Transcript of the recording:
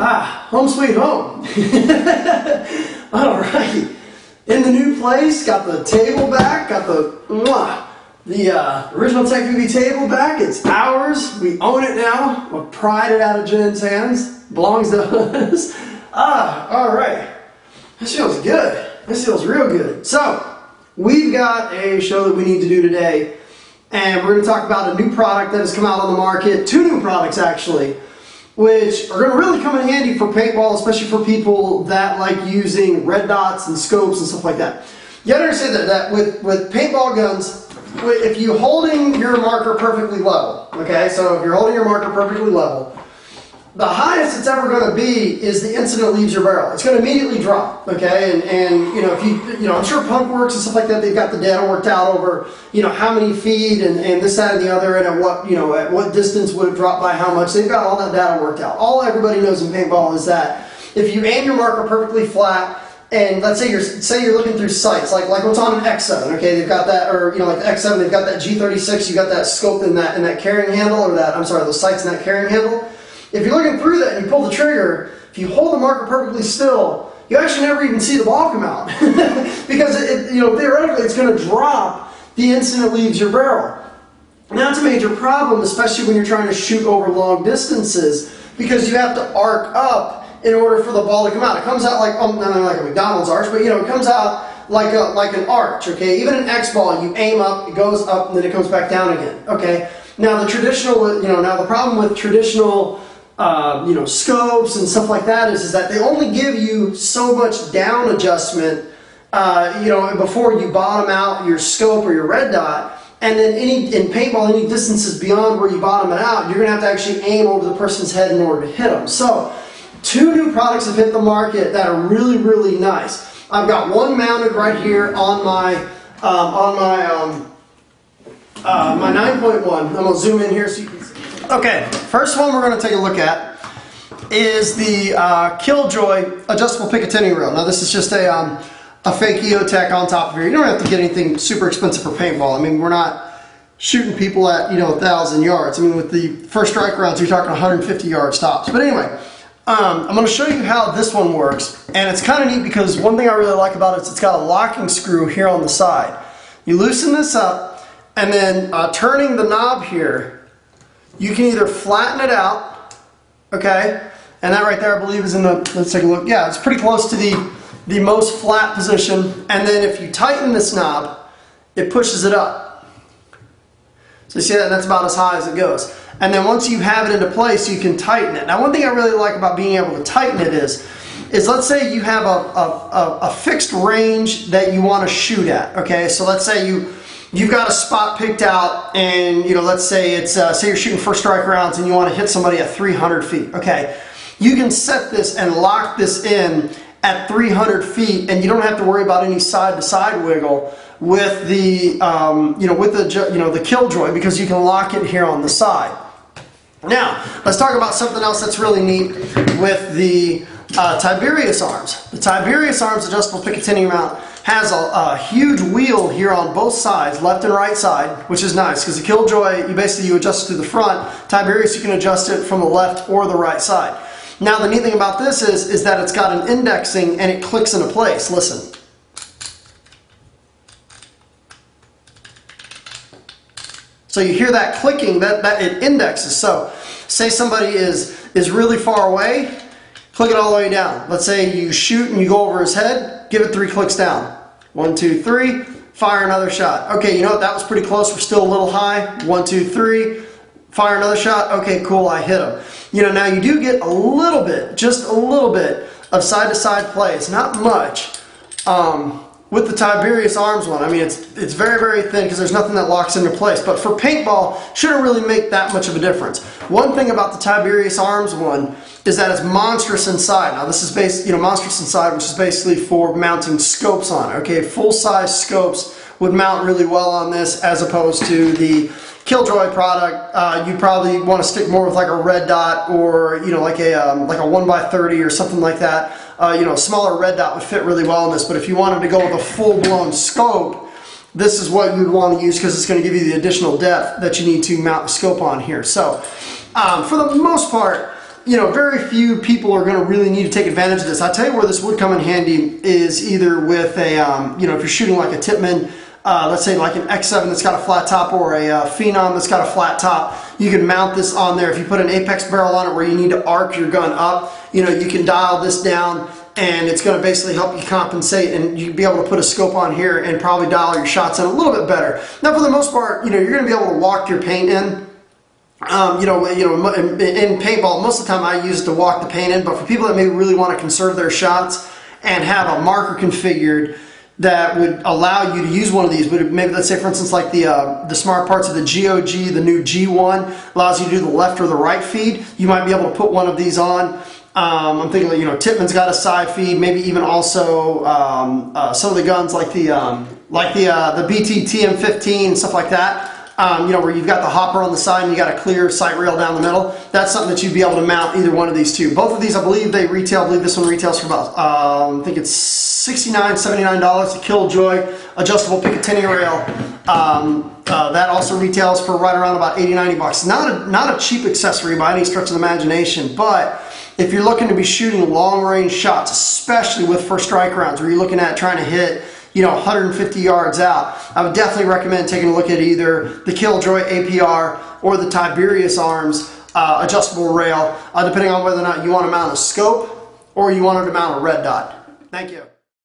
Home sweet home. All right. In the new place, got the table back, got the original Tech Movie table back. It's ours. We own it now. We'll pried it out of Jen's hands. Belongs to us. All right. This feels good. This feels real good. So, we've got a show that we need to do today, and we're going to talk about a new product that has come out on the market. Two new products, actually, which are going to really come in handy for paintball, especially for people that like using red dots and scopes and stuff like that. You gotta understand that with paintball guns, if you're holding your marker perfectly level, okay, so if you're holding your marker perfectly level, the highest it's ever going to be is the instant it leaves your barrel. It's going to immediately drop, okay? And you know, if you I'm sure Punk Works and stuff like that, they've got the data worked out over, how many feet and this, that, and the other, and at what distance would it drop by how much. They've got all that data worked out. All everybody knows in paintball is that if you aim your marker perfectly flat, and let's say you're looking through sights, like what's on an X7, okay? They've got that, or like the X7, they've got that G36, you got that scope in that carrying handle, or those sights in that carrying handle. If you're looking through that and you pull the trigger, if you hold the marker perfectly still, you actually never even see the ball come out. Because theoretically it's going to drop the instant it leaves your barrel. Now it's a major problem, especially when you're trying to shoot over long distances, because you have to arc up in order for the ball to come out. It comes out not like a McDonald's arch, but it comes out like an arch, okay? Even an X ball, you aim up, it goes up, and then it comes back down again, okay? Now the problem with traditional scopes and stuff like that is that they only give you so much down adjustment, before you bottom out your scope or your red dot. And then in paintball, any distances beyond where you bottom it out, you're going to have to actually aim over the person's head in order to hit them. So, two new products have hit the market that are really, really nice. I've got one mounted right here on my my 9.1. I'm going to zoom in here so you can see. Okay, first one we're going to take a look at is the Killjoy adjustable Picatinny reel. Now this is just a fake EOTech on top of here. You don't have to get anything super expensive for paintball. I mean, we're not shooting people at 1,000 yards. I mean, with the first strike rounds, you're talking 150 yard stops. But anyway, I'm going to show you how this one works, and it's kind of neat because one thing I really like about it is it's got a locking screw here on the side. You loosen this up, and then turning the knob here, you can either flatten it out, okay, and that right there I believe is in the, let's take a look, yeah, it's pretty close to the most flat position, and then if you tighten this knob, it pushes it up. So you see that, and that's about as high as it goes. And then once you have it into place, you can tighten it. Now one thing I really like about being able to tighten it is let's say you have a fixed range that you want to shoot at, okay, so let's say you've got a spot picked out, and let's say it's say you're shooting first strike rounds and you want to hit somebody at 300 feet. Okay, you can set this and lock this in at 300 feet, and you don't have to worry about any side-to-side wiggle with the the Killjoy, because you can lock it here on the side. Now let's talk about something else that's really neat with the Tiberius arms. The Tiberius arms adjustable Picatinny mount has a huge wheel here on both sides, left and right side, which is nice because the Killjoy, you adjust it to the front. Tiberius, you can adjust it from the left or the right side. Now the neat thing about this is that it's got an indexing and it clicks into place. Listen. So you hear that clicking, that it indexes. So say somebody is really far away, click it all the way down. Let's say you shoot and you go over his head, give it 3 clicks down. 1, 2, 3, fire another shot. Okay, you know what, that was pretty close, we're still a little high. 1, 2, 3, fire another shot. Okay, cool, I hit him. Now you do get a little bit, just a little bit of side-to-side play. It's not much. With the Tiberius arms one, I mean, it's very, very thin because there's nothing that locks into place. But for paintball, shouldn't really make that much of a difference. One thing about the Tiberius arms one is that it's monstrous inside. Now this is monstrous inside, which is basically for mounting scopes on it. Okay, full-size scopes would mount really well on this as opposed to the Killjoy product. You probably want to stick more with like a red dot or like a 1x30 or something like that. A smaller red dot would fit really well in this, but if you wanted to go with a full-blown scope, this is what you'd want to use because it's going to give you the additional depth that you need to mount the scope on here. So for the most part, you know, very few people are going to really need to take advantage of this. I tell you where this would come in handy is either with a, you know, if you're shooting like a Tippmann, let's say like an X7 that's got a flat top, or a Phenom that's got a flat top. You can mount this on there. If you put an Apex barrel on it where you need to arc your gun up, you know, you can dial this down, and it's going to basically help you compensate, and you'll be able to put a scope on here and probably dial your shots in a little bit better. Now, for the most part, you know, you're going to be able to walk your paint in. You know, in paintball, most of the time I use it to walk the paint in, but for people that maybe really want to conserve their shots and have a marker configured that would allow you to use one of these, but maybe let's say for instance like the smart parts of the GOG, the new G1 allows you to do the left or the right feed. You might be able to put one of these on. I'm thinking, you know, Tippmann's got a side feed, maybe even also some of the guns like the BT TM15 and stuff like that. You know, where you've got the hopper on the side and you got a clear sight rail down the middle. That's something that you'd be able to mount either one of these two. Both of these, I believe they retail. I believe this one retails for about, I think it's $69, $79. The Killjoy adjustable Picatinny rail. That also retails for right around about 80, 90 bucks. Not a cheap accessory by any stretch of the imagination, but if you're looking to be shooting long range shots, especially with first strike rounds, where you're looking at trying to hit, you know, 150 yards out, I would definitely recommend taking a look at either the Killjoy APR or the Tiberius arms adjustable rail, depending on whether or not you want to mount a scope or you want to mount a red dot. Thank you.